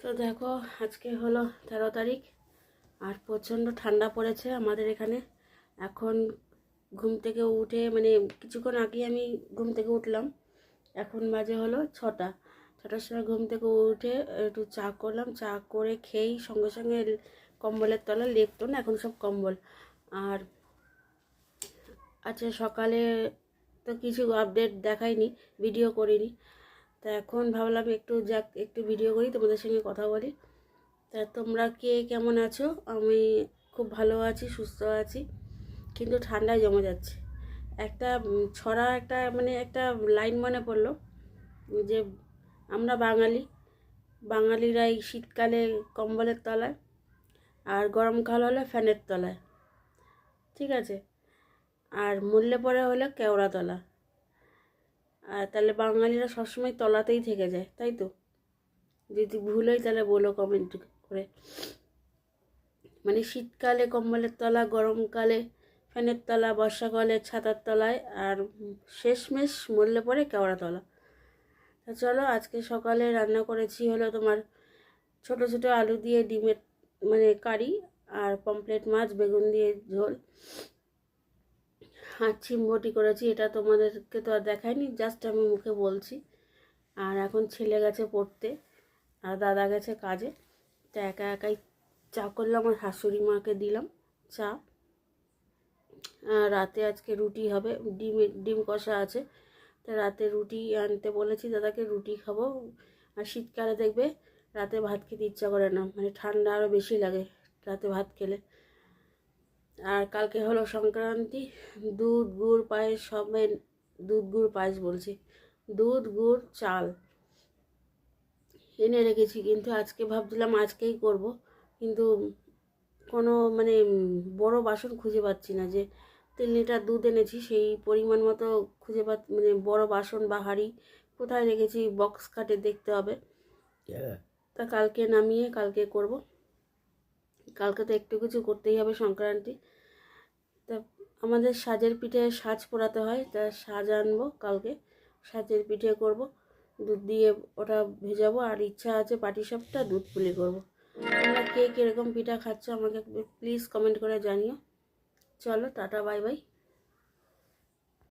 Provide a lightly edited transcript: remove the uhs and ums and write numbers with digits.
তো দেখো আজকে হলো 13 তারিখ আর প্রচণ্ড ঠান্ডা পড়েছে আমাদের এখানে। এখন ঘুম থেকে উঠে কিছুক্ষণ আগে আমি ঘুম থেকে উঠলাম। এখন বাজে হলো 6টার সময় ঘুম থেকে উঠে একটু চা করলাম। চা করে খেয়েই সঙ্গে সঙ্গে কম্বলের তলা লেপতো না, এখন সব কম্বল। আর আচ্ছা, সকালে তো কিছু আপডেট দেখাইনি, ভিডিও করিনি। তা এখন ভাবলাম একটু ভিডিও করি, তোমাদের সঙ্গে কথা বলি। তা তোমরা কে কেমন আছো? আমি খুব ভালো আছি, সুস্থ আছি, কিন্তু ঠান্ডায় জমে যাচ্ছে। একটা একটা লাইন মনে পড়লো যে আমরা বাঙালিরা এই শীতকালে কম্বলের তলায়, আর গরমকাল হলে ফ্যানের তলায়, ঠিক আছে, আর মরলে পরে হলে কেওড়া তলা। আর তাহলে বাঙালিরা সবসময় তলাতেই থেকে যায়, তাই তো? যদি ভুল হয় তাহলে বলো কমেন্ট করে। শীতকালে কম্বলের তলা, গরমকালে ফ্যানের তলা, বর্ষাকালে ছাতার তলায়, আর শেষমেশ মরলে পরে কেওড়া তলা। তা চলো, আজকে সকালে রান্না করেছি হলো তোমার ছোট ছোট আলু দিয়ে ডিমের কারি, আর পমফ্রেট মাছ বেগুন দিয়ে ঝোল, আর চিমবটি করেছি। এটা তোমাদেরকে তো আর দেখাইনি, জাস্ট আমি মুখে বলছি। আর এখন ছেলে গেছে পড়তে আর দাদা গেছে কাজে। তা একা একাই চা করলাম, আমার শাশুড়ি মাকে দিলাম চা। রাতে আজকে রুটি হবে, ডিম কষা আছে। তা রাতে রুটি আনতে বলেছি দাদাকে, রুটি খাবো। আর শীতকালে দেখবে রাতে ভাত খেতে ইচ্ছা করে না, ঠান্ডা আরও বেশি লাগে রাতে ভাত খেলে। আর কালকে হলো সংক্রান্তি, দুধ গুড় পায়েস সবাই, দুধ গুড় পায়েস বলছি, দুধ গুড় চাল এনে রেখেছি, কিন্তু আজকে ভাবছিলাম আজকেই করব, কিন্তু কোনো বড় বাসন খুঁজে পাচ্ছি না। যে 3 লিটার দুধ এনেছি সেই পরিমাণ মতো খুঁজে বড় বাসন বা হাঁড়ি কোথায় রেখেছি, বক্স খাটে দেখতে হবে। তা কালকে নামিয়ে কালকে করব। কালকে তো একটু কিছু করতেই হবে, সংক্রান্তি। তা আমাদের সাজের পিঠে সাজ পোড়াতে হয়, তা সাজ আনবো কালকে, সাজের পিঠে করব, দুধ দিয়ে ওটা ভেজাবো। আর ইচ্ছা আছে পাটিসাপটা দুধ পুলি করব। তোমরা কে কীরকম পিঠা খাচ্ছ আমাকে প্লিজ কমেন্ট করে জানিও। চলো, টাটা, বাই বাই।